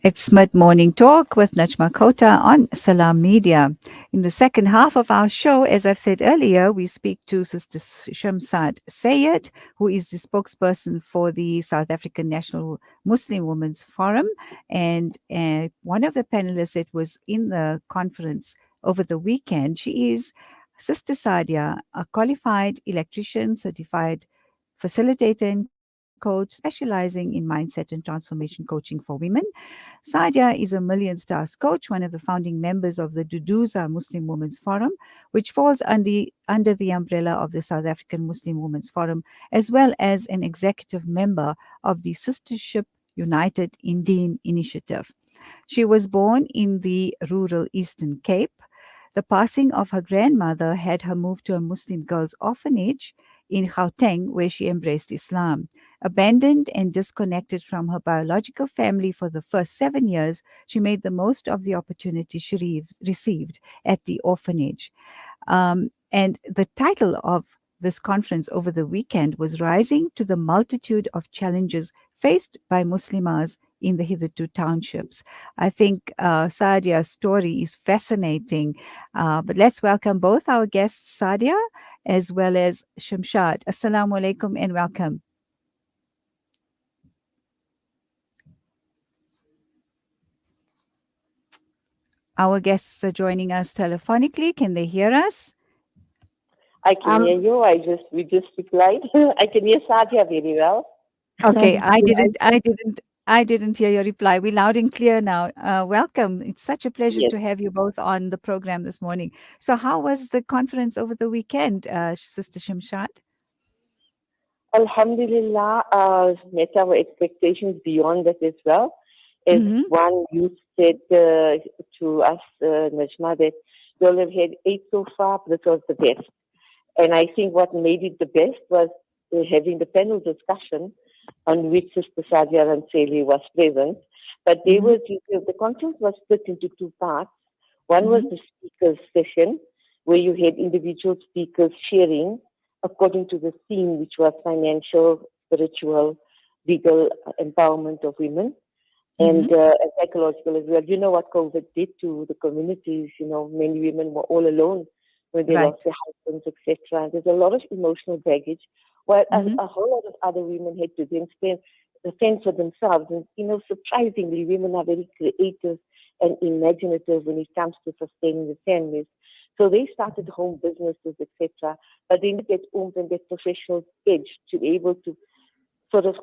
It's Mid-Morning Talk with Najma Kota on Salam Media. In the second half of our show, as I've said earlier, we speak to Sister Shamshad Sayed, who is the spokesperson for the South African National Muslim Women's Forum, and one of the panelists that was in the conference over the weekend. She is Sister Sadia, a qualified electrician, certified facilitator and coach specializing in mindset and transformation coaching for women. Sadia is a Million Stars coach, one of the founding members of the Duduza Muslim Women's Forum, which falls under the umbrella of the South African Muslim Women's Forum, as well as an executive member of the Sistership United Indian Initiative. She was born in the rural Eastern Cape. The passing of her grandmother had her move to a Muslim girls' orphanage in Gauteng, where she embraced Islam. Abandoned and disconnected from her biological family for the first 7 years, she made the most of the opportunity she received at the orphanage. And the title of this conference over the weekend was Rising to the Multitude of Challenges Faced by Muslimas in the Hitherto Townships. I think Sadia's story is fascinating. But let's welcome both our guests, Sadia as well as Shamshad. Assalamu alaikum and welcome. Our guests are joining us telephonically. Can they hear us? I can hear you. We just replied. I can hear Sadia very well. Okay, I didn't hear your reply. We're loud and clear now. Welcome. It's such a pleasure Yes. to have you both on the program this morning. So, how was the conference over the weekend, Sister Shamshad? Alhamdulillah, met our expectations beyond that as well. As one youth said to us, Najma, that you all have had 8 so far, but this was the best. And I think what made it the best was having the panel discussion on which Sister Sadia Rantseli was present. But the conference was split into 2 parts. One was the speakers session, where you had individual speakers sharing according to the theme, which was financial, spiritual, legal empowerment of women, and psychological as well. You know what COVID did to the communities. Many women were all alone when they lost their husbands, etc. There's a lot of emotional baggage, while a whole lot of other women had to then fend for themselves. And, surprisingly, women are very creative and imaginative when it comes to sustaining the families. So they started home businesses, etc. But they need that oomph and that professional edge to be able to sort of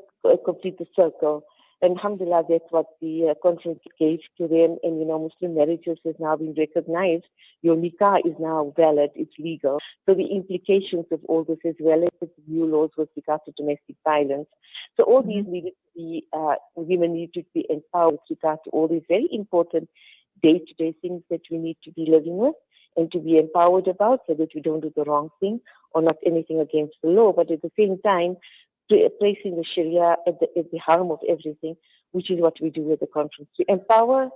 complete the circle. And alhamdulillah, that's what the conference gave to them. And, Muslim marriages has now been recognized. Your nikah is now valid. It's legal. So the implications of all this, as well as new laws with regard to domestic violence. So all these needed to be, women need to be empowered with regard to all these very important day-to-day things that we need to be living with and to be empowered about, so that we don't do the wrong thing or not anything against the law, but at the same time, placing the Sharia at the harm of everything, which is what we do at the conference. To empower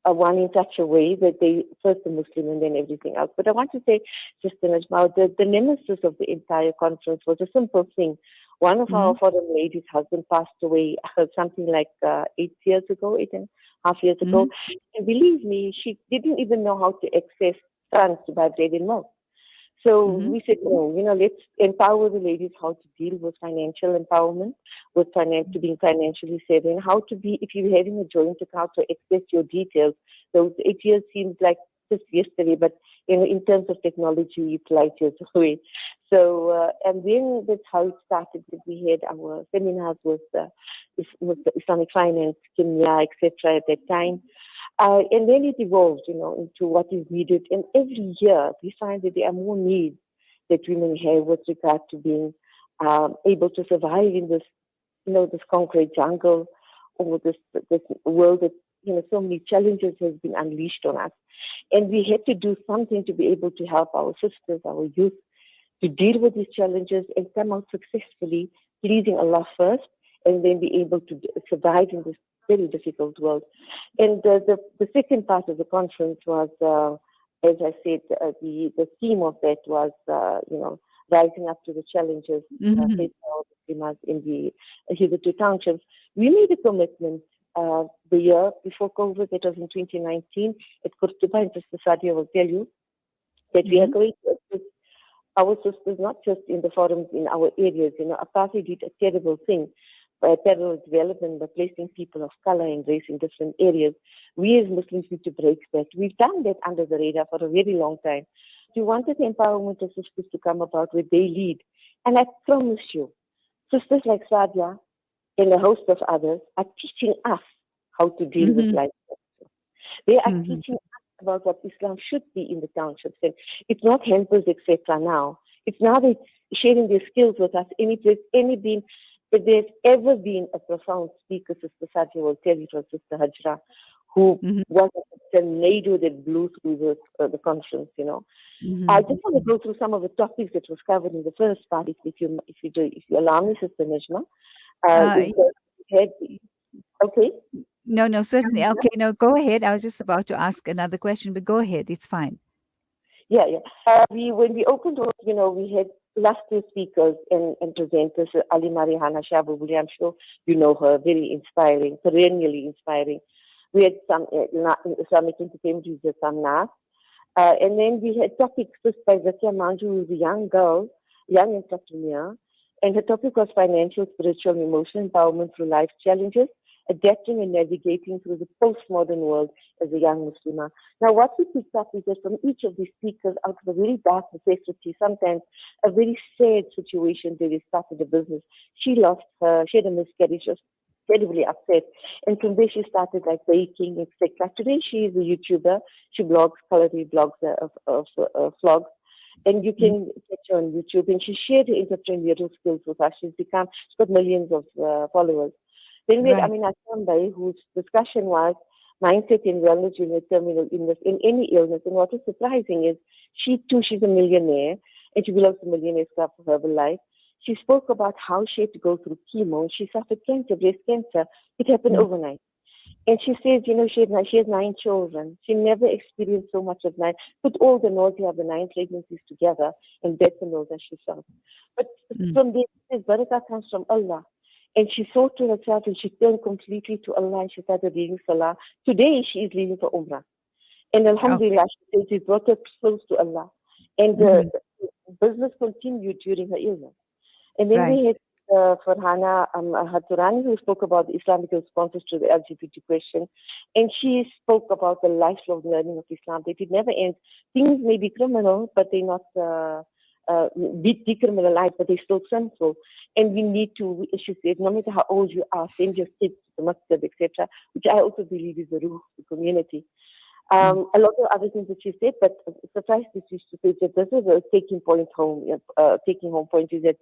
one in such a way that they first the Muslim and then everything else. But I want to say, Sister Najma, the nemesis of the entire conference was a simple thing. One of our foreign ladies' husband passed away something like 8 years ago, 8.5 years ago. And believe me, she didn't even know how to access funds to buy bread and milk. So we said, no, let's empower the ladies how to deal with financial empowerment, with to being financially savvy, and how to be, if you're having a joint account, to access your details. Those 8 years seems like just yesterday, but in terms of technology, it's light years away. So, and then that's how it started. We had our seminars with Islamic finance, Kenya, etc. at that time. And then it evolved, into what is needed. And every year we find that there are more needs that women have with regard to being able to survive in this, this concrete jungle, or this world that, so many challenges has been unleashed on us. And we had to do something to be able to help our sisters, our youth, to deal with these challenges and come out successfully, pleasing Allah first, and then be able to survive in this very difficult world. And the second part of the conference was, as I said, the theme of that was, rising up to the challenges faced by our Muslims in the hitherto townships. We made a commitment the year before COVID, that was in 2019, at Kurtuba, and Sister Sadia will tell you that we are going to assist our sisters, not just in the forums in our areas. Apartheid did a terrible thing, terrible development by placing people of color and race in different areas. We as Muslims need to break that. We've done that under the radar for a very long time. We wanted the empowerment of sisters to come about where they lead. And I promise you, sisters like Sadia and a host of others are teaching us how to deal with life. They are teaching us about what Islam should be in the townships. And it's not helpers, etc. now. It's now they're sharing their skills with us. If there's ever been a profound speaker, Sister Sadia will tell you, it was Sister Hajra, who was a tornado that blew through the conference, I just want to go through some of the topics that was covered in the first part, if you allow me, Sister Najma. Okay. No, certainly. Okay, no, go ahead. I was just about to ask another question, but go ahead. It's fine. Yeah. When we opened, we had illustrious speakers and presenters. Ali Marihana Shabubuli, I'm sure you know her, very inspiring, perennially inspiring. We had some Islamic entertainment, we had some NAS. And then we had topics by Zakia Manju, who is a young girl, young entrepreneur. And her topic was financial, spiritual, and emotional empowerment through life challenges, adapting and navigating through the postmodern world as a young Muslimah. Now, what we picked up is that from each of these speakers, out of a very dark necessity, sometimes a very sad situation where they started a business. She had a miscarriage, was terribly upset. And from there, she started like baking, etc. Today, she is a YouTuber. She blogs, culinary blogs, vlogs. And you can catch her on YouTube. And she shared her entrepreneurial skills with us. She's got millions of followers. Then we had Amina Sambai, whose discussion was mindset and wellness during terminal illness, in any illness. And what is surprising is she's a millionaire, and she belongs to Millionaires Club for Herbalife. She spoke about how she had to go through chemo. She suffered cancer, breast cancer. It happened overnight. And she says, she has 9 children. She never experienced so much of 9. Put all the nausea of the 9 pregnancies together, and that's the nausea she felt. But from there, this barakah comes from Allah. And she thought to herself, and she turned completely to Allah, and she started reading Salah. Today, she is leaving for Umrah. And Alhamdulillah, she says it brought her close to Allah. And the business continued during her illness. And then we had Farhana Haturani, who spoke about the Islamic responses to the LGBT question. And she spoke about the lifelong learning of Islam, that it never ends. Things may be criminal, but they're not decriminalized, but they're still sinful. And we need to, as she said, no matter how old you are, send your kids to the masjid, etc., which I also believe is the ruh of the community. A lot of other things that she said, but suffice this to say that this is a taking home point is that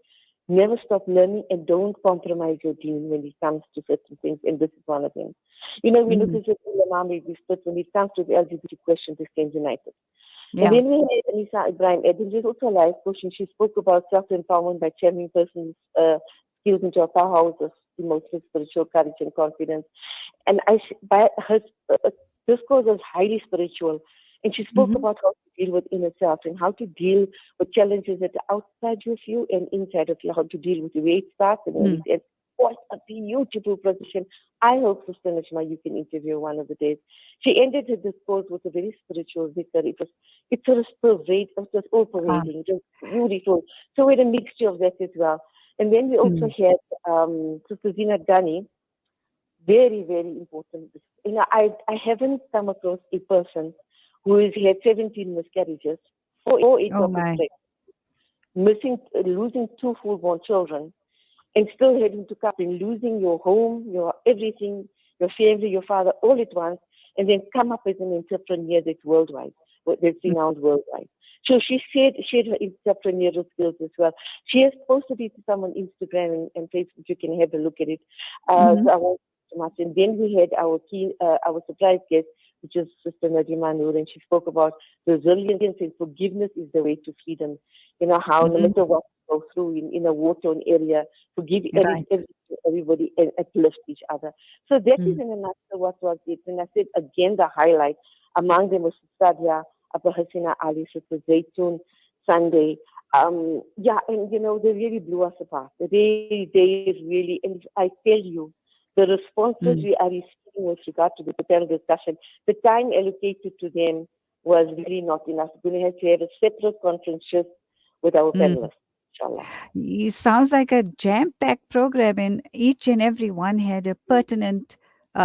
never stop learning and don't compromise your deen when it comes to certain things, and this is one of them. We look at the Imam split when it comes to the LGBT question, they stand united. And then we had Anisa Ibrahim Edin, who's also a life coach, and she spoke about self-empowerment by channeling person's skills into a powerhouse of emotional, spiritual courage and confidence. And her discourse was highly spiritual. And she spoke about how to deal with inner self and how to deal with challenges that are outside of you and inside of you, how to deal with the way it starts and when it ends. What a beautiful position. I hope, Sister Najma, you can interview one of the days. She ended her discourse with a very spiritual victory. It was all pervading. It was beautiful. So we had a mixture of that as well. And then we also had Sister Zina Ghani. Very, very important. I haven't come across a person who has had 17 miscarriages, 4 ectopic pregnancies, losing 2 full-born children, and still having to come and losing your home, your everything, your family, your father, all at once, and then come up as an entrepreneur that's worldwide, that's renowned worldwide. So she shared her entrepreneurial skills as well. She has posted it to some on Instagram and Facebook. You can have a look at it. So I won't so much. And then we had our surprise guest, which is Sister Nadima Noor, and she spoke about resilience and forgiveness is the way to freedom. How no matter what you go through in a war-torn area, forgive everybody and uplift each other. So that is in a nutshell what was it. And I said again, the highlight among them was Sadia, Abu Hasina Ali, Sister Zaytun, Sunday. And they really blew us apart. They really, and I tell you, The responses Mm. we are receiving with regard to the panel discussion, the time allocated to them was really not enough. We're going to have a separate conference just with our Mm. panelists, inshallah. It sounds like a jam-packed program, and each and every one had a pertinent,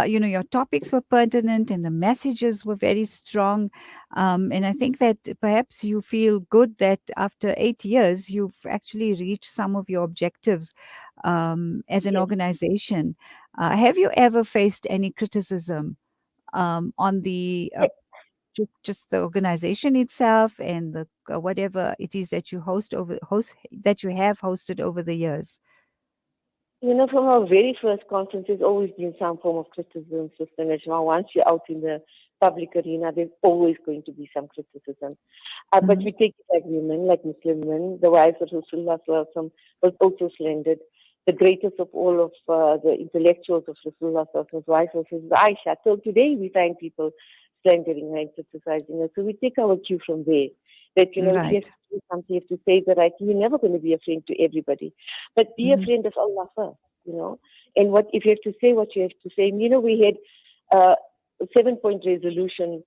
your topics were pertinent and the messages were very strong. And I think that perhaps you feel good that after 8 years, you've actually reached some of your objectives as an Yes. organization. Have you ever faced any criticism on the just the organization itself and the whatever it is that you host that you have hosted over the years? From our very first conference, there's always been some form of criticism, Sister Najma. Once you're out in the public arena, there's always going to be some criticism. But Hmm. we take it like women, like Muslim women. The wives of Rasulullah Sallallahu was also slandered. The greatest of all of the intellectuals of Rasulullah Sallallahu wife was Aisha. Till today, we find people slandering her and criticizing her. So we take our cue from there. That, if you have Right. to do something, you have to say the right thing. You're never going to be a friend to everybody. But be a Hmm. friend of Allah first. And what if you have to say what you have to say? And, we had a 7-point resolution,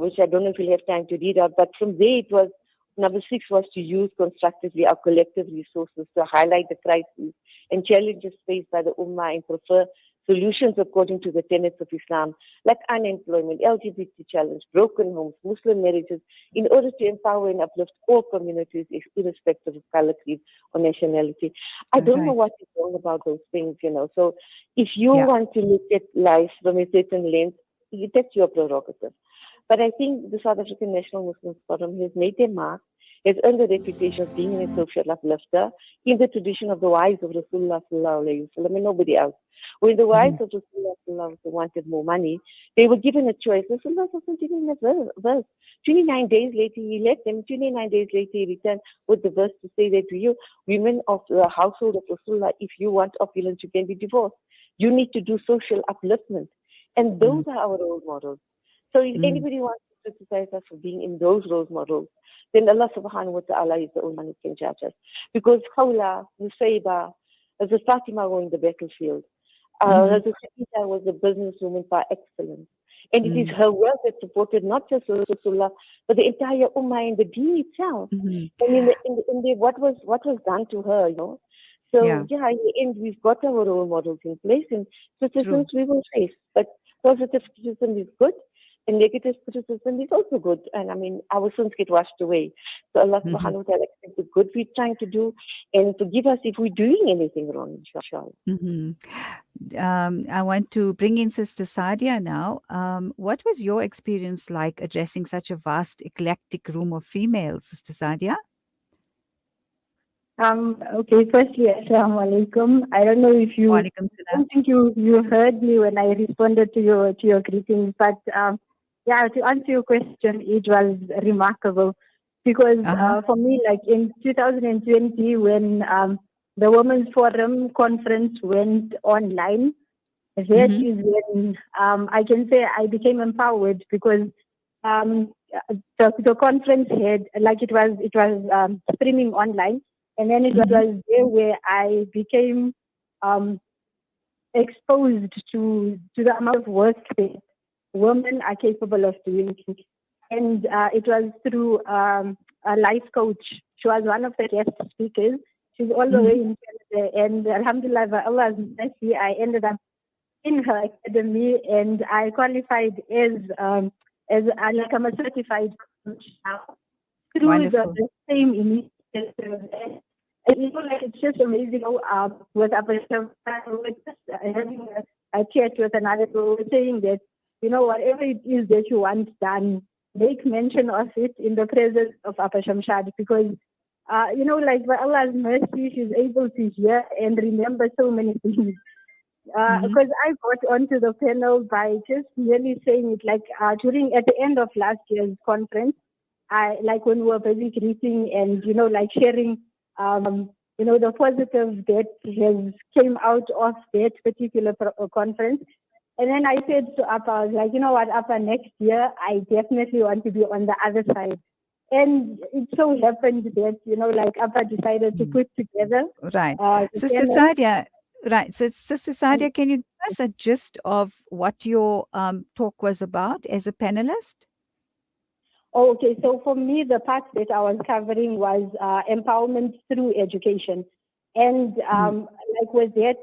which I don't know if we'll have time to read out, but from there it was, number 6 was to use constructively our collective resources to highlight the crises and challenges faced by the Ummah and prefer solutions according to the tenets of Islam, like unemployment, LGBT challenge, broken homes, Muslim marriages, in order to empower and uplift all communities, irrespective of color, creed, or nationality. I don't know Right. what is wrong about those things. So if you Yeah. want to look at life from a certain lens, that's your prerogative. But I think the South African National Muslim Forum has made their mark, has earned the reputation of being a social uplifter in the tradition of the wives of Rasulullah Sallallahu Alaihi Wasallam and nobody else. When the wives Hmm. of Rasulullah Sallallahu Alaihi Wasallam wanted more money, they were given a choice. Rasulullah wasn't given a verse. 29 days later, he left them. 29 days later, he returned with the verse to say that to you, women of the household of Rasulullah, if you want opulence, you can be divorced. You need to do social upliftment. And Hmm. those are our role models. So if Hmm. anybody wants to criticize us for being in those role models, then Allah subhanahu wa ta'ala is the only one who can judge us. Because Khawla, Nusayba, as a Fatima were in the battlefield. Hmm. Hazrat Khadija was a businesswoman by excellence. And it is Hmm. her wealth that supported not just Rasulullah, but the entire Ummah and the deen itself. Hmm. And what was done to her. So Yeah. yeah, in the end, we've got our role models in place, and True. criticisms we will face. But positive criticism is good, and negative criticism is also good. And I mean, our sins get washed away. So Allah Hmm. subhanahu wa ta'ala accepts the good we're trying to do and forgive us if we're doing anything wrong, inshallah. Hmm. I want to bring in Sister Sadia now. What was your experience like addressing such a vast, eclectic room of females, Sister Sadia? Okay, firstly, Assalamu alaikum. I don't know if you, Walaikum I salam. don't think you heard me when I responded to your greetings, but yeah, to answer your question, it was remarkable because Uh-huh. for me, like in 2020, when the Women's Forum conference went online, that Hmm. is when I can say I became empowered because um, the conference had like it was streaming online, and then it Hmm. was there where I became um, exposed to the amount of work that women are capable of doing, and it was through a life coach. She was one of the guest speakers. She's all the way Hmm. in Canada, and Alhamdulillah, by Allah's mercy, I ended up in her academy, and I qualified as like I'm a certified coach now through Wonderful. the same initiative. And like it's just amazing how with Apache, we're just having a chat with another girl saying that whatever it is that you want done, make mention of it in the presence of Shamshad because like by Allah's mercy, she's able to hear and remember so many things. Hmm. Because I got onto the panel by just merely saying it like during at the end of last year's conference, I like when we were busy greeting and like sharing the positive that has came out of that particular conference. And then I said to Appa, I was like, you know what, Appa, next year I definitely want to be on the other side. And it so happened that like Appa decided to put together Right. the Sister panel. Sadia, right. So, Sister Sadia, can you give us a gist of what your talk was about as a panelist? Okay, so for me, the part that I was covering was empowerment through education. And like with that,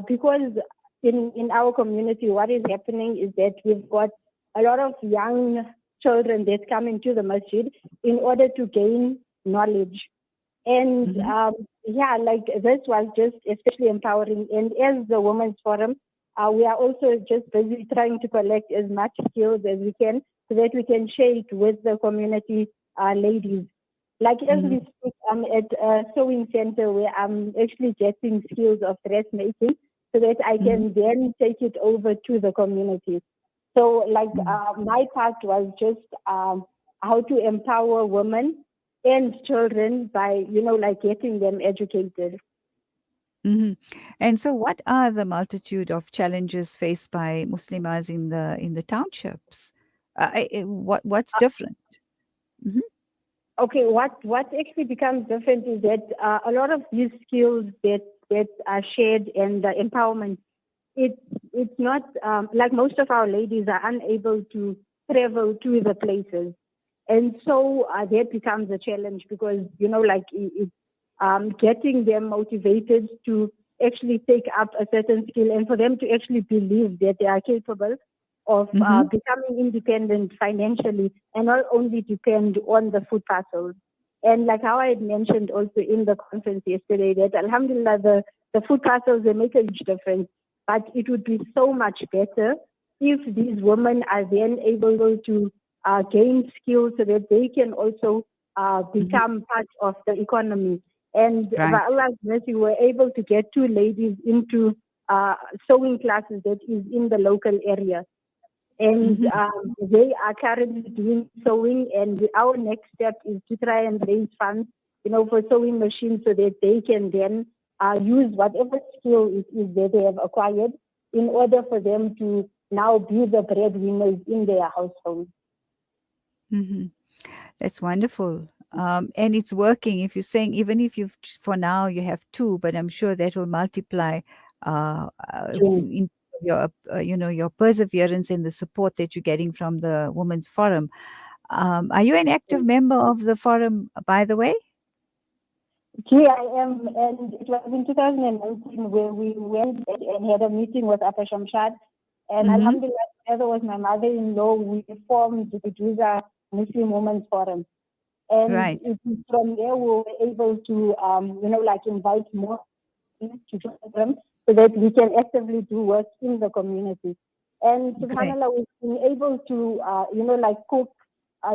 because in our community, what is happening is that we've got a lot of young children that come into the masjid in order to gain knowledge. And like this was just especially empowering. And as the Women's Forum, we are also just busy trying to collect as much skills as we can so that we can share it with the community ladies. Like as we speak, I'm at a sewing center where I'm actually getting skills of dressmaking so that I can then take it over to the community. So like my part was just how to empower women and children by, like getting them educated. And so what are the multitude of challenges faced by Muslimas in the townships? What's different? Okay, what actually becomes different is that a lot of these skills that are shared and the empowerment, it's not like most of our ladies are unable to travel to the places, and so that becomes a challenge because like it's getting them motivated to actually take up a certain skill and for them to actually believe that they are capable of becoming independent financially and not only depend on the food parcels. And like how I had mentioned also in the conference yesterday, that alhamdulillah, the food parcels, they make a huge difference. But it would be so much better if these women are then able to gain skills so that they can also become part of the economy. And by Allah's mercy, we were able to get 2 ladies into sewing classes that is in the local area. And they are currently doing sewing, and our next step is to try and raise funds, for sewing machines so that they can then use whatever skill it is that they have acquired in order for them to now be the breadwinners in their household. That's wonderful. And it's working. If you're saying, even if for now you have 2, but I'm sure that will multiply in your, your perseverance and the support that you're getting from the Women's Forum. Are you an active member of the forum, by the way? Yeah, I am. And it was in 2019 where we went and had a meeting with Appa Shamshad. And alhamdulillah, together with my mother-in-law, we formed the Juza Muslim Women's Forum. And it is from there we were able to, like invite more to join them so that we can actively do work in the community. And subhanAllah, we've been able to, like cook.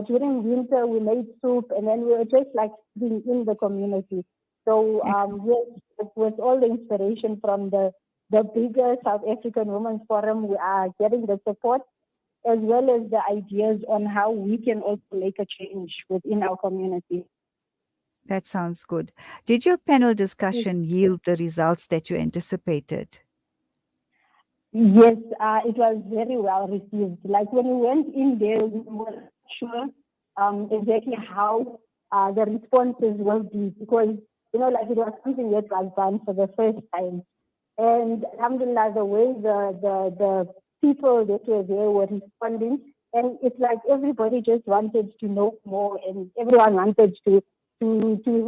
During winter, we made soup, and then we were just like being in the community. So, yes, with all the inspiration from the bigger South African Women's Forum, we are getting the support as well as the ideas on how we can also make a change within our community. That sounds good. Did your panel discussion yield the results that you anticipated? Yes, it was very well received. Like when we went in there, we were sure exactly how the responses will be because, like it was something that was done for the first time. And alhamdulillah, the way the people that were there were responding, and it's like everybody just wanted to know more and everyone wanted to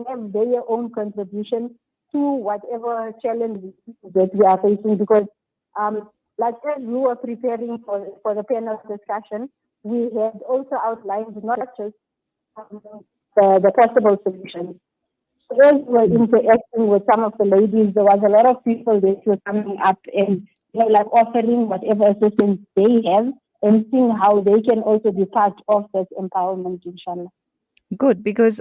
have their own contribution to whatever challenges that we are facing because like as we were preparing for the panel discussion, we had also outlined not just the possible solutions. So as we were interacting with some of the ladies, there was a lot of people that were coming up and like offering whatever assistance they have and seeing how they can also be part of that empowerment, inshallah. Good, because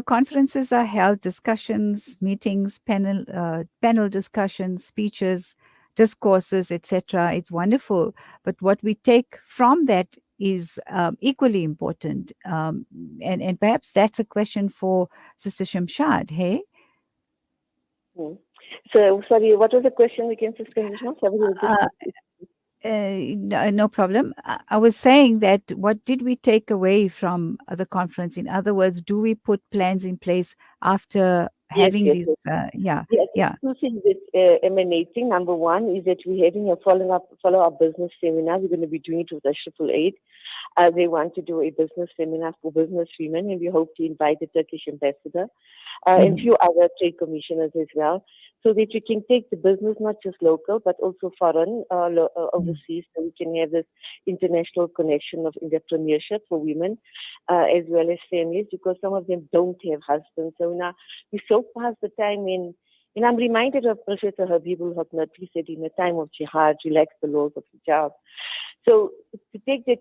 conferences are held, discussions, meetings, panel discussions, speeches, discourses, etc. It's wonderful, but what we take from that is equally important, and perhaps that's a question for Sister Shamshad. Hey. So, sorry, what was the question again, Sister Nishma? No problem. I was saying that what did we take away from the conference? In other words, do we put plans in place after having yes. these, Yes, yeah. two things that emanating. Number one is that we're having a follow-up business seminar. We're going to be doing it with the 8th. They want to do a business seminar for business women, and we hope to invite the Turkish ambassador and a few other trade commissioners as well, so that we can take the business not just local but also foreign, overseas, so we can have this international connection of entrepreneurship for women as well as families, because some of them don't have husbands. So now we're so past the time in. And I'm reminded of Professor Habibul Hotnat. He said, in a time of jihad, relax the laws of hijab. So to take that,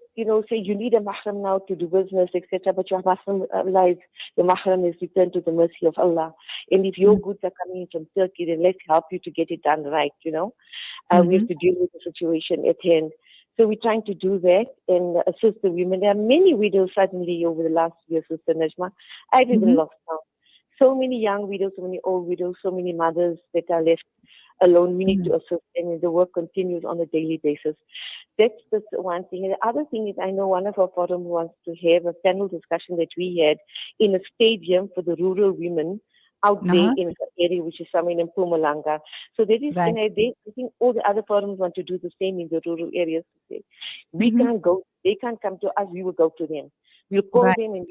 say you need a mahram now to do business, etc., but your mahram lies, the mahram is returned to the mercy of Allah. And if your goods are coming from Turkey, then let's help you to get it done right, We have to deal with the situation at hand. So we're trying to do that and assist the women. There are many widows suddenly over the last year, Sister Najma. I've even lost count. So many young widows, so many old widows, so many mothers that are left alone. We need to assist them, and the work continues on a daily basis. That's the one thing. And the other thing is, I know one of our forum wants to have a panel discussion that we had in a stadium for the rural women out there in the area, which is somewhere in Mpumalanga. So that is, and I think all the other forums want to do the same in the rural areas. We can't go, they can't come to us, we will go to them. We'll call them and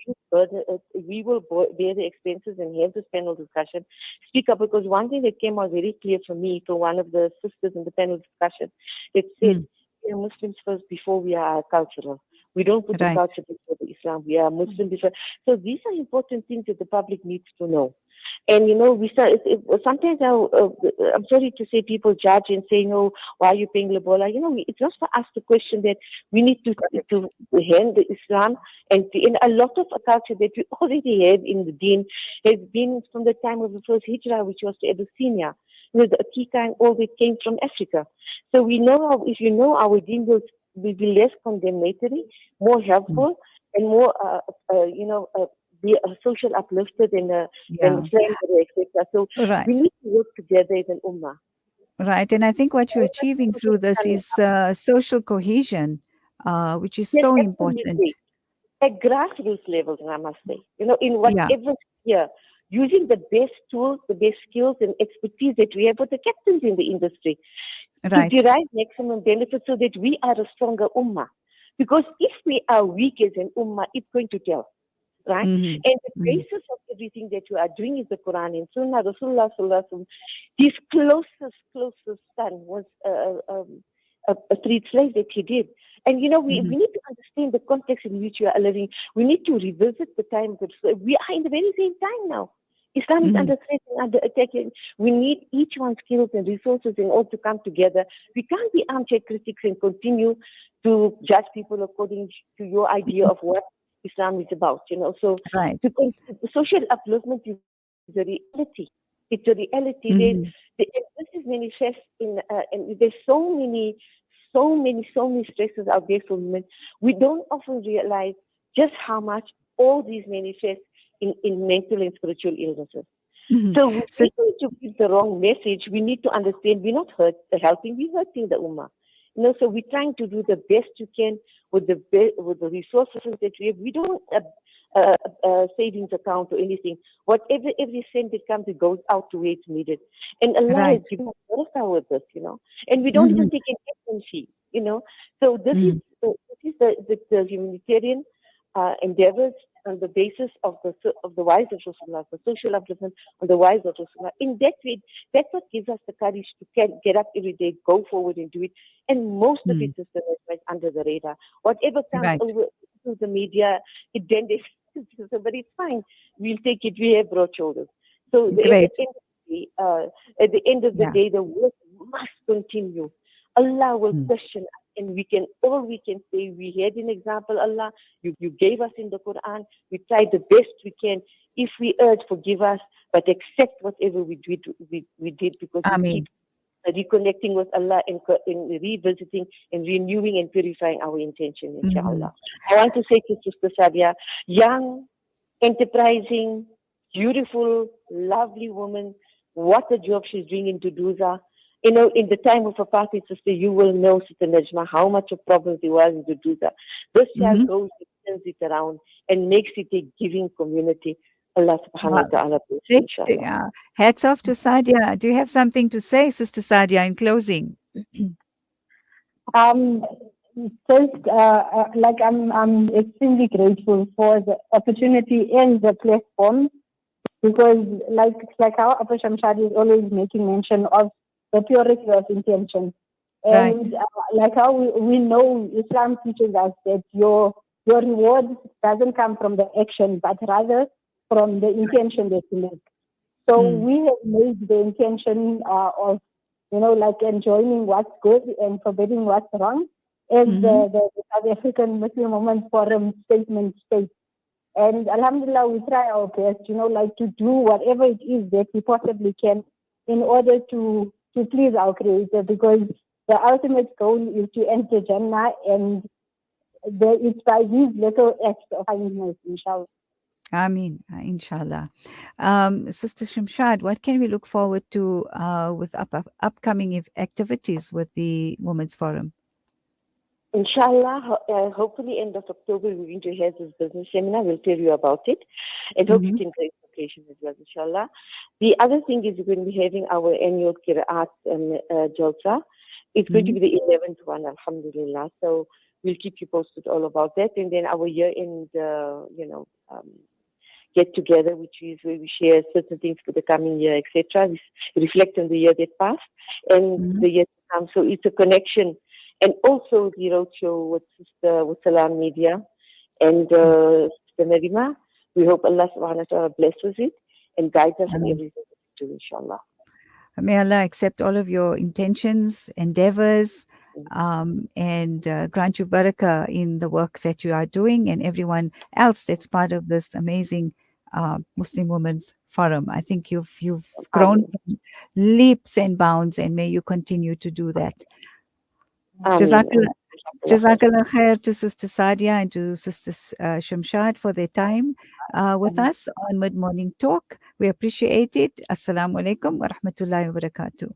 we will bear the expenses and have this panel discussion. Speak up, because one thing that came out very clear for me, for one of the sisters in the panel discussion, it said, we are Muslims first before we are cultural. We don't put the culture before the Islam. We are Muslim before. So these are important things that the public needs to know. And we start. Sometimes I'm sorry to say, people judge and say, "No, why are you paying Lobola?" It's not for us to question that. We need to hand the Islam and a lot of culture that we already have in the Deen has been from the time of the first Hijrah, which was to Abyssinia. The Akika and all that came from Africa. So we know if our Deen will be less condemnatory, more helpful, and more be a social uplifted and friendly, etc. So we need to work together as an ummah. Right, and I think what you're achieving through this is social cohesion, which is so important. At grassroots levels, I must say, in whatever sphere, using the best tools, the best skills and expertise that we have with the captains in the industry to derive maximum benefit so that we are a stronger ummah. Because if we are weak as an ummah, it's going to tell. Right? And the basis of everything that you are doing is the Quran and Sunnah. Rasulullah sallallahu alaihi wasallam, his closest son was a freed slave that he did. And we need to understand the context in which we are living. We need to revisit the time that we are in the very same time now. Islam is under threat and under attack. We need each one's skills and resources in order to come together. We can't be armchair critics and continue to judge people according to your idea of what Islam is about, So social upliftment is a reality. It's a reality. This is manifest and there's so many stresses out there for women. We don't often realize just how much all these manifest in mental and spiritual illnesses. So we need to give the wrong message. We need to understand we're not helping, we're hurting the ummah. So we're trying to do the best you can with the resources that we have. We don't savings account or anything. Whatever every cent that comes, it goes out to where it's needed. And Allah has given us power with this, And we don't even take an admin fee, So this is the humanitarian endeavors on the basis of the wives of Rasulullah, the social upliftment on the wives of Rasulullah. In that way, that's what gives us the courage to get up every day, go forward and do it. And most of it is under the radar. Whatever comes over to the media, but it's fine. We'll take it. We have broad shoulders. So at the end of the day, the work must continue. Allah will question us. And all we can say, we had an example, Allah, you gave us in the Quran, we tried the best we can. If we erred, forgive us, but accept whatever we did because we keep reconnecting with Allah and revisiting and renewing and purifying our intention, inshallah. I want to say to Sister Sadia, young, enterprising, beautiful, lovely woman, what a job she's doing in Duduza. In the time of apartheid, sister, you will know, Sister Najma, how much of problems there was in Duduza. This child goes and turns it around and makes it a giving community. Allah subhanahu wa ta'ala bless you, inshallah. Hats off to Sadia. Do you have something to say, Sister Sadia, in closing? Um, First, like I'm extremely grateful for the opportunity and the platform, because like how Abu Shamshad is always making mention of the purity of intention, Right. and like how we know Islam teaches us that your reward doesn't come from the action, but rather from the intention that you make. So Mm. we have made the intention of, like enjoying what's good and forbidding what's wrong, as Mm-hmm. the South African Muslim Women's Forum statement states. And Alhamdulillah, we try our best, like to do whatever it is that we possibly can in order to please our Creator, because the ultimate goal is to enter Jannah, and it's by these little acts of kindness, inshallah. Ameen, inshallah. Sister Shamshad, what can we look forward to with upcoming activities with the Women's Forum? Inshallah, hopefully end of October we're going to have this business seminar. We'll tell you about it. And hope Mm-hmm. it's in great location as well, inshallah. The other thing is we're going to be having our annual Qiraat Jalsa. It's going to be the 11th one, alhamdulillah. So we'll keep you posted all about that. And then our year-end, get together, which is where we share certain things for the coming year, etc. We reflect on the year that passed and Mm-hmm. the year to come. So it's a connection. And also the roadshow with Salam Media and Sister Narima. We hope Allah subhanahu wa ta'ala blesses it and guides us in everything we do, inshallah. May Allah accept all of your intentions, endeavors, and grant you barakah in the work that you are doing, and everyone else that's part of this amazing Muslim Women's Forum. I think you've grown leaps and bounds, and may you continue to do that. Jazakallah, Jazakallah khair to Sister Sadia and to Sister Shamshad for their time with us on Mid Morning Talk. We appreciate it. Assalamu alaikum wa rahmatullahi wa barakatuh.